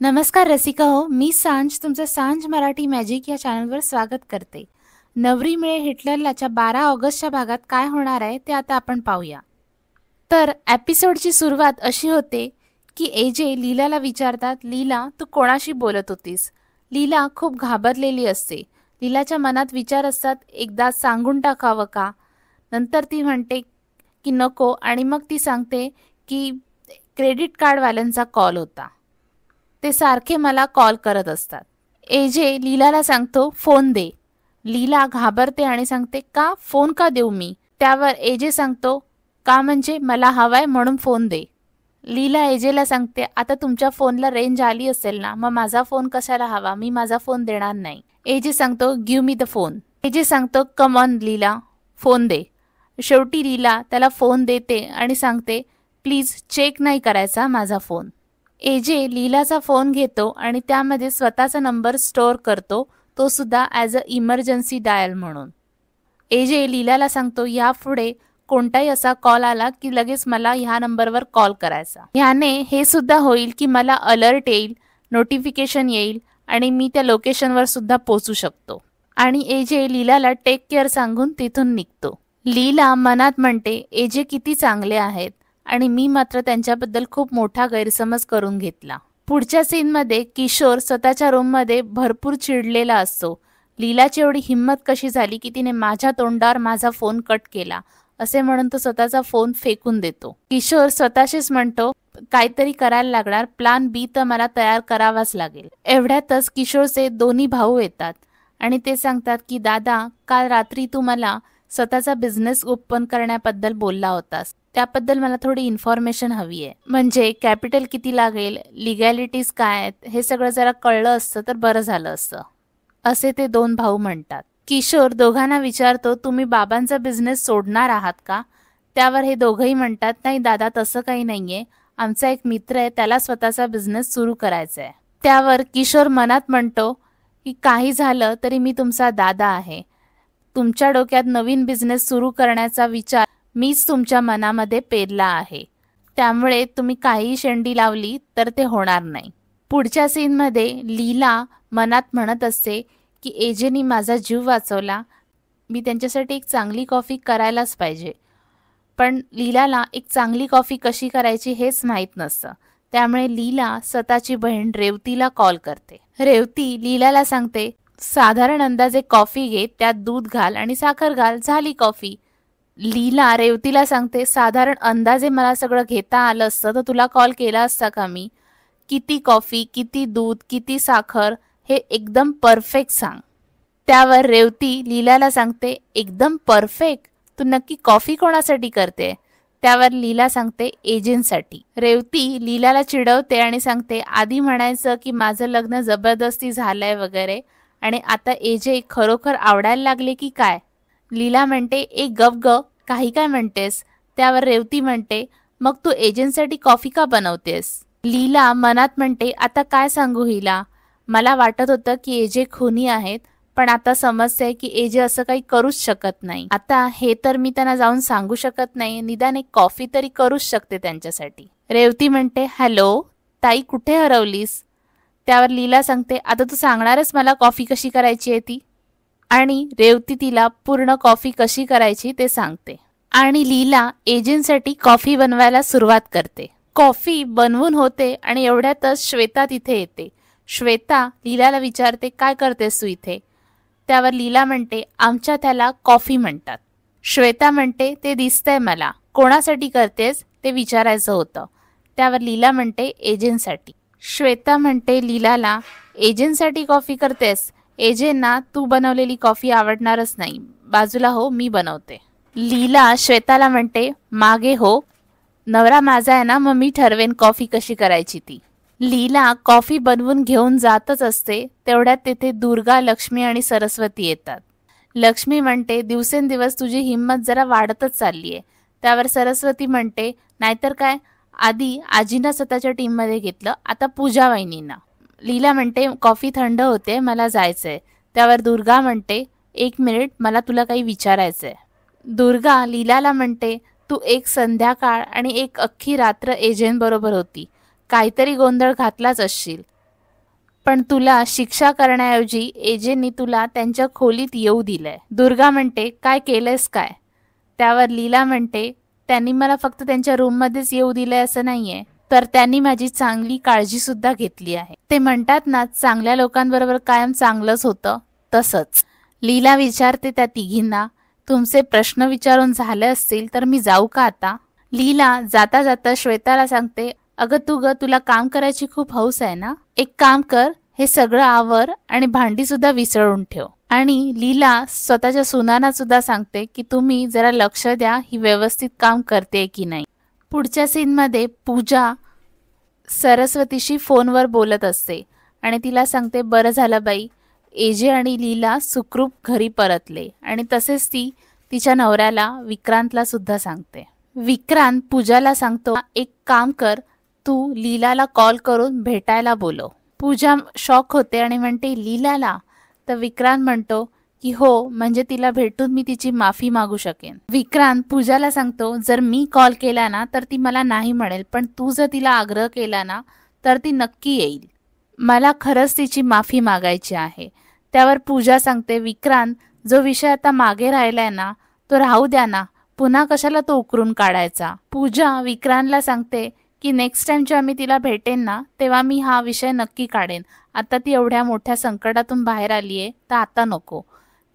नमस्कार रसिका हो, मी सांज तुमचं सांज मराठी मॅजिक या चॅनलवर स्वागत करते. नवरी मिळे हिटलरलाच्या 12 ऑगस्टच्या भागात काय होणार आहे ते आता आपण पाहूया. तर एपिसोडची सुरुवात अशी होते की एजे लीलाला विचारतात, लीला तू कोणाशी बोलत होतीस? लीला खूप घाबरलेली असते. लीलाच्या मनात विचार असतात, एकदा सांगून टाकावं का? नंतर ती म्हणते की नको, आणि मग ती सांगते की क्रेडिट कार्डवाल्यांचा कॉल होता. ते सारखे मला कॉल करत असतात. एजे लीलाला सांगतो, फोन दे. लीला घाबरते आणि सांगते, का? फोन का देऊ मी? त्यावर एजे सांगतो, का म्हणजे मला हवाय म्हणून फोन दे. लीला एजेला सांगते, आता तुमच्या फोनला रेंज आली असेल ना, मग माझा फोन कशाला हवा? मी माझा फोन देणार नाही. एजे सांगतो, give me the phone. AJ सांगतो, कम ऑन लीला, फोन दे. शेवटी लीला त्याला फोन देते आणि सांगते, प्लीज चेक नाही करायचा माझा फोन. एजे लीलाचा फोन घेतो आणि त्यामध्ये स्वतःचा नंबर स्टोअर करतो, तो सुद्धा ॲज अ इमर्जन्सी डायल म्हणून. एजे लीलाला सांगतो, यापुढे कोणताही असा कॉल आला की लगेच मला ह्या नंबरवर कॉल करायचा. ह्याने हे सुद्धा होईल की मला अलर्ट येईल, नोटिफिकेशन येईल आणि मी त्या लोकेशनवर सुद्धा पोचू शकतो. आणि एजे लीलाला टेक केअर सांगून तिथून निघतो. लीला मनात म्हणते, एजे किती चांगले आहेत आणि मी मात्र त्यांच्याबद्दल खूप मोठा गैरसमज करून घेतला. पुढच्या सीनमध्ये किशोर स्वतःच्या रूममध्ये भरपूर चिडलेला असतो. लीलाची एवढी हिंमत कशी झाली की तिने माझ्या तोंडावर माझा फोन कट केला असे म्हणून तो स्वतःचा फोन फेकून देतो. किशोर स्वतःशीच म्हणतो, काहीतरी करायला लागणार, प्लॅन बी तर मला तयार करावाच लागेल. एवढ्यातच किशोरचे दोन्ही भाऊ येतात आणि ते सांगतात की दादा, काल रात्री तू मला स्वतःचा बिझनेस ओपन करण्याबद्दल बोलला होतास, त्याबद्दल मला थोडी इन्फॉर्मेशन हवी आहे. म्हणजे कॅपिटल किती लागेल, लिगॅलिटीज काय आहेत, हे सगळं जरा कळलं असतं तर बरं झालं असतं, असे ते दोन भाऊ म्हणतात. किशोर दोघांना विचारतो, तुम्ही बाबांचा बिझनेस सोडणार आहात का? त्यावर हे दोघंही म्हणतात, नाही दादा, तसं काही नाहीये, आमचा एक मित्र आहे, त्याला स्वतःचा बिझनेस सुरू करायचा आहे. त्यावर किशोर मनात म्हणतो की काही झालं तरी मी तुमचा दादा आहे. तुमच्या डोक्यात नवीन बिझनेस सुरू करण्याचा विचार मीच तुमच्या मनामध्ये पेरला आहे, त्यामुळे तुम्ही काहीही शेंडी लावली तर ते होणार नाही. पुढच्या सीनमध्ये लीला मनात म्हणत असते की एजेनी माझा जीव वाचवला, मी त्यांच्यासाठी एक चांगली कॉफी करायलाच पाहिजे. पण लीलाला एक चांगली कॉफी कशी करायची हेच माहीत नसतं. त्यामुळे लीला स्वतःची बहीण रेवतीला कॉल करते. रेवती लीलाला सांगते, साधारण अंदाजे कॉफी घे, त्यात दूध घाल आणि साखर घाल, झाली कॉफी. लीला रेवतीला सांगते, साधारण अंदाजे मला सगळं घेता आलं असतं तर तुला कॉल केला असता का मी? किती कॉफी, किती दूध, किती साखर, हे एकदम परफेक्ट सांग. त्यावर रेवती लीलाला सांगते, एकदम परफेक्ट? तू नक्की कॉफी कोणासाठी करते? त्यावर लीला सांगते, एजंटसाठी. रेवती लीलाला चिडवते आणि सांगते, आधी म्हणायचं की माझं लग्न जबरदस्ती झालंय वगैरे, आणि आता एजे खरोखर आवडायला लागले की काय? लीला म्हणते, एक गप ग, काही काय म्हणतेस? त्यावर रेवती म्हणते, मग तू एजंटसाठी कॉफी का बनवतेस? लीला मनात म्हणते, आता काय सांगू हिला? मला वाटत होतं की एजे खुनी आहेत, पण आता समजते की एजे असं काही करूच शकत नाही. आता हे तर मी त्यांना जाऊन सांगू शकत नाही, निदान एक कॉफी तरी करूच शकते त्यांच्यासाठी. रेवती म्हणते, हॅलो ताई, कुठे हरवलीस? त्यावर लीला सांगते, आता तू सांगणारच मला कॉफी कशी करायची आहे ती? आणि रेवती तिला पूर्ण कॉफी कशी करायची ते सांगते. आणि लीला एजंटसाठी कॉफी बनवायला सुरुवात करते. कॉफी बनवून होते आणि एवढ्यातच श्वेता तिथे येते. श्वेता लीलाला विचारते, काय करतेस तू इथे? त्यावर लीला म्हणते, आमच्या त्याला कॉफी म्हणतात. श्वेता म्हणते, ते दिसतंय मला, कोणासाठी करतेस ते विचारायचं होतं. त्यावर लीला म्हणते, एजंटसाठी. श्वेता म्हणते लीलाला, एजंटसाठी कॉफी करतेस? एजेंना तू बनवलेली कॉफी आवडणारच नाही, बाजूला हो, मी बनवते. लीला श्वेताला म्हणते, मागे हो, नवरा माझा आहे ना, मग मी ठरवेन कॉफी कशी करायची ती. लीला कॉफी बनवून घेऊन जातच असते, तेवढ्यात तिथे दुर्गा, लक्ष्मी आणि सरस्वती येतात. लक्ष्मी म्हणते, दिवसेंदिवस तुझी हिंमत जरा वाढतच चाललीये. त्यावर सरस्वती म्हणते, नाहीतर काय, आधी आजींना स्वतःच्या टीममध्ये घेतलं, आता पूजा वहिनींना. लीला म्हणते, कॉफी थंड होते, मला जायचंय. त्यावर दुर्गा म्हणते, एक मिनिट, मला तुला काही विचारायचंय. दुर्गा लीलाला म्हणते, तू एक संध्याकाळ आणि एक अख्खी रात्र एजंट बरोबर होती, काहीतरी गोंधळ घातलाच असशील. पण तुला शिक्षा करण्याऐवजी एजेंनी तुला त्यांच्या खोलीत येऊ दिलंय. दुर्गा म्हणते काय केलंयस काय? त्यावर लीला म्हणते त्यांनी मला फक्त त्यांच्या रूममध्येच येऊ दिलंय असं नाहीये, तर त्यांनी माझी चांगली काळजी सुद्धा घेतली आहे. ते म्हणतात ना चांगल्या लोकांबरोबर कायम चांगलंच होतं, तसंच. लीला विचारते त्या तिघींना तुमचे प्रश्न विचारून झाले असतील तर मी जाऊ का आता? लीला जाता जाता श्वेताला सांगते अगं तुला काम करायची खूप हौस आहे ना, एक काम कर, हे सगळं आवर आणि भांडी सुद्धा विसळून ठेव. आणि लीला स्वतःच्या सुनांना सुद्धा सांगते की तुम्ही जरा लक्ष द्या ही व्यवस्थित काम करते की नाही. पुढच्या सीनमध्ये पूजा सरस्वतीशी फोनवर बोलत असते आणि तिला सांगते बरं झालं बाई, एजे आणि लीला सुखरूप घरी परतले. आणि तसेच ती तिच्या नवऱ्याला विक्रांतला सुद्धा सांगते. विक्रांत पूजाला सांगतो एक काम कर, तू लीलाला कॉल करून भेटायला बोलव. पूजा शॉक होते आणि म्हणते लीलाला? तर विक्रांत म्हणतो की हो, म्हणजे तिला भेटून मी तिची माफी मागू शकेन. विक्रांत पूजाला सांगतो जर मी कॉल केला ना तर ती मला नाही म्हणेल, पण तू जर तिला आग्रह केला ना तर ती नक्की येईल. मला खरंच तिची माफी मागायची आहे. त्यावर पूजा सांगते विक्रांत जो विषय आता मागे राहिलाय ना तो राहू द्या ना, पुन्हा कशाला तो उकरून काढायचा. पूजा विक्रांतला सांगते की नेक्स्ट टाइम जेव्हा मी तिला भेटेन ना तेव्हा मी हा विषय नक्की काढेन. आता ती एवढ्या मोठ्या संकटातून बाहेर आलीये तर आता नको.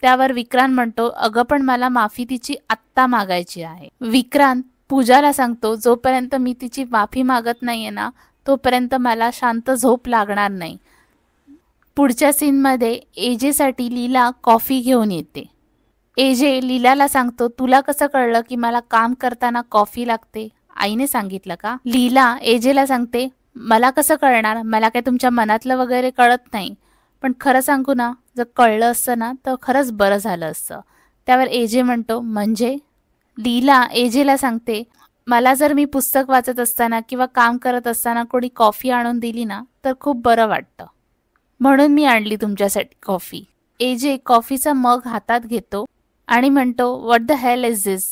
त्यावर विक्रांत म्हणतो अगं पण मला माफी तिची आत्ता मागायची आहे. विक्रांत पूजाला सांगतो जोपर्यंत मी तिची माफी मागत नाहीये ना तोपर्यंत मला शांत झोप लागणार नाही. पुढच्या सीनमध्ये एजेसाठी लीला कॉफी घेऊन येते. एजे लीलाला सांगतो तुला कसं कळलं की मला काम करताना कॉफी लागते? आईने सांगितलं का? लीला एजेला सांगते मला कसं कळणार, मला काय तुमच्या मनातलं वगैरे कळत नाही, पण खरं सांगू ना जर कळलं असतं ना तर खरंच बरं झालं असतं. त्यावर एजे म्हणतो म्हणजे? लीला एजेला सांगते मला जर मी पुस्तक वाचत असताना किंवा काम करत असताना कोणी कॉफी आणून दिली ना तर खूप बरं वाटतं, म्हणून मी आणली तुमच्यासाठी कॉफी. एजे कॉफीचा मग हातात घेतो आणि म्हणतो व्हॉट द हेल इज दिस?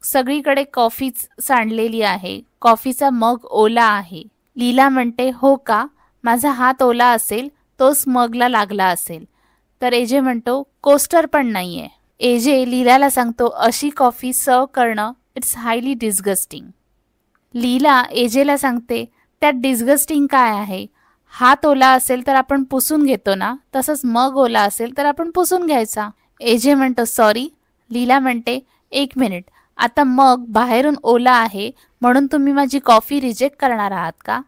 सगळीकडे कॉफीच सांडलेली आहे, कॉफीचा मग ओला आहे. लीला म्हणते हो का, माझा हात ओला असेल तोच मगला लागला असेल. तर एजे म्हणतो कोस्टर पण नाहीये. एजे लीलाला सांगतो अशी कॉफी सर्व करणं इट्स हायली डिस्गस्टिंग. लीला एजेला सांगते त्यात डिस्गस्टिंग काय आहे? हात ओला असेल तर आपण पुसून घेतो ना, तसंच मग ओला असेल तर आपण पुसून घ्यायचा. एजे म्हणतो सॉरी. लीला म्हणते एक मिनिट, आता मग बाहेरून ओला आहे म्हणून तुम्ही माझी कॉफी रिजेक्ट करणार आहात का?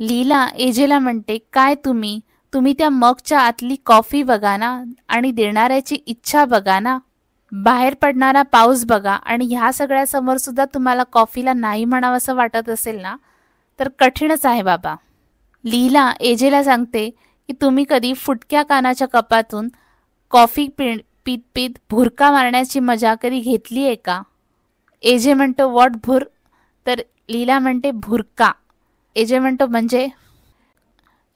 लीला एजेला म्हणते काय तुम्ही त्या मगच्या आतली कॉफी बघा ना आणि देणाऱ्याची इच्छा बघा ना, बाहेर पडणारा पाऊस बघा, आणि ह्या सगळ्या समोर सुद्धा तुम्हाला कॉफीला नाही म्हणावंसं वाटत असेल ना तर कठीणच आहे बाबा. लीला एजेला सांगते की तुम्ही कधी फुटक्या कानाच्या कपातून कॉफी पीत पीत भुरका मारण्याची मजा कधी घेतली आहे का? एजे म्हणतो व्हॉट भुर? तर लीला म्हणते भुरका. एजे म्हणतो म्हणजे?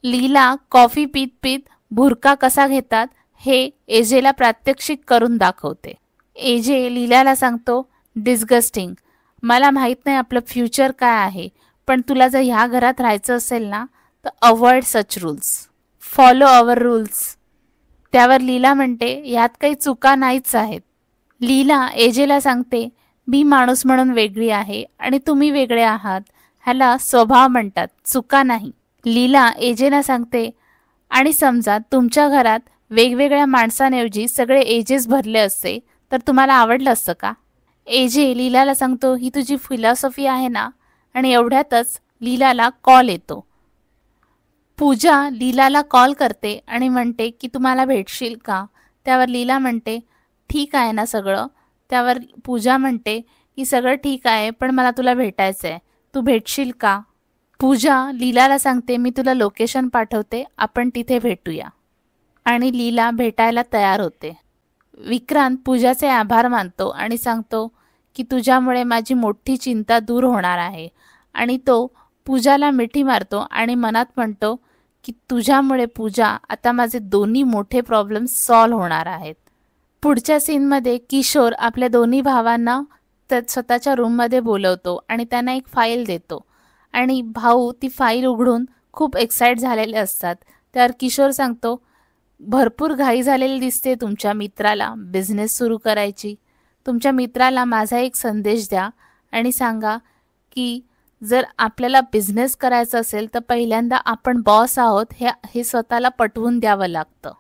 लीला कॉफी पीत पीत भुरका कसा घेतात हे एजेला प्रात्यक्षिक करून दाखवते. एजे लीलाला सांगतो डिस्गस्टिंग. मला माहित नाही आपलं फ्युचर काय आहे, पण तुला जर ह्या घरात राहायचं असेल ना तर avoid such rules, follow our rules. त्यावर लीला म्हणते यात काही चुका नाहीच आहेत. लीला एजेला सांगते मी माणूस म्हणून वेगळी आहे आणि तुम्ही वेगळे आहात, ह्याला स्वभाव म्हणतात, चुका नाही. लीला एजेला सांगते आणि समजा तुमच्या घरात वेगवेगळ्या माणसांऐवजी सगळे एजेस भरले असते तर तुम्हाला आवडलं असतं का? एजे लीलाला सांगतो ही तुझी फिलॉसॉफी आहे ना. आणि एवढ्यातच लीलाला कॉल येतो. पूजा लीलाला कॉल करते आणि म्हणते की तुम्हाला भेटशील का? त्यावर लीला म्हणते ठीक आहे ना सगळं? त्यावर पूजा म्हणते की सगळं ठीक आहे पण मला तुला भेटायचं आहे, तू भेटशील का? पूजा लीलाला सांगते मी तुला लोकेशन पाठवते, आपण तिथे भेटूया. आणि लीला भेटायला तयार होते. विक्रांत पूजाचे आभार मानतो आणि सांगतो की तुझ्यामुळे माझी मोठी चिंता दूर होणार आहे. आणि तो पूजाला मिठी मारतो आणि मनात म्हणतो की तुझ्यामुळे पूजा आता माझे दोन्ही मोठे प्रॉब्लेम्स सॉल्व्ह होणार आहेत. पुढच्या सीनमध्ये किशोर आपल्या दोन्ही भावांना स्वतःच्या रूममध्ये बोलवतो आणि त्यांना एक फाईल देतो आणि भाऊ ती फाईल उघडून खूप एक्साइट झालेले असतात. त्यावर किशोर सांगतो, भरपूर घाई झालेली दिसते तुमच्या मित्राला बिझनेस सुरू करायची. तुमच्या मित्राला माझा एक संदेश द्या आणि सांगा की जर आपल्याला बिझनेस करायचा असेल तर पहिल्यांदा आपण बॉस आहोत हे स्वतःला पटवून द्यावं लागतं.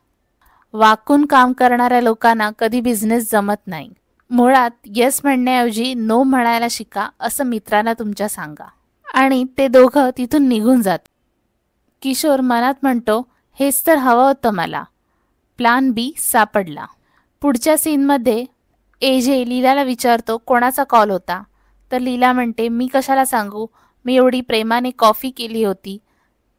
वाकून काम करणाऱ्या लोकांना कधी बिझनेस जमत नाही. मुळात येस म्हणण्याऐवजी नो म्हणायला शिका असं मित्रांना तुमच्या सांगा. आणि ते दोघं तिथून निघून जात. किशोर मनात म्हणतो, हेच तर हवं होतं मला. प्लान बी सापडला. पुढच्या सीनमध्ये एजे लीलाला विचारतो कोणाचा कॉल होता. तर लीला म्हणते, मी कशाला सांगू, मी एवढी प्रेमाने कॉफी केली होती,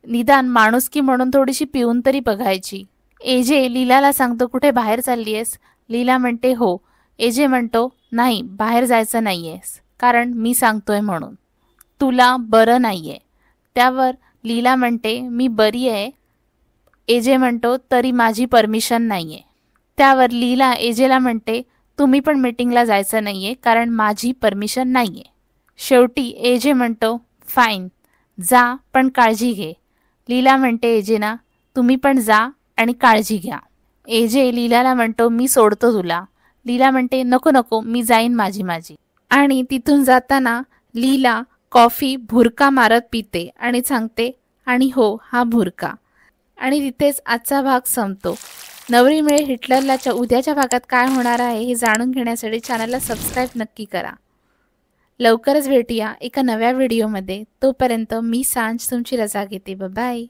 निदान माणुसकी म्हणून थोडीशी पिऊन तरी बघायची. एजे लीलाला सांगतो, कुठे बाहेर चालली आहेस? लीला म्हणते, हो. एजे म्हणतो, नाही, बाहेर जायचं नाहीयेस, कारण मी सांगतोय म्हणून. तुला बरं नाहीये. त्यावर लीला म्हणते, मी बरी आहे. एजे म्हणतो, तरी माझी परमिशन नाहीये. त्यावर लीला एजेला म्हणते, तुम्ही पण मीटिंगला जायचं नाहीये, कारण माझी परमिशन नाहीये. शेवटी एजे म्हणतो, फाईन, जा, पण काळजी घे. लीला म्हणते एजेना, तुम्ही पण जा आणि काळजी घ्या. एजे लीलाला म्हणतो, मी सोडतो तुला. लीला म्हणते, नको नको, मी जाईन माझी. आणि तिथून जाताना लीला कॉफी भुरका मारत पिते आणि सांगते, आणि हो, हा भुरका. आणि तिथेच आजचा भाग संपतो. नवरी मिळे हिटलरलाच्या उद्याच्या भागात काय होणार आहे हे जाणून घेण्यासाठी चॅनलला सबस्क्राईब नक्की करा. लवकरच भेटूया एका नव्या व्हिडिओमध्ये. तोपर्यंत मी सांज तुमची रजा घेते. बाय.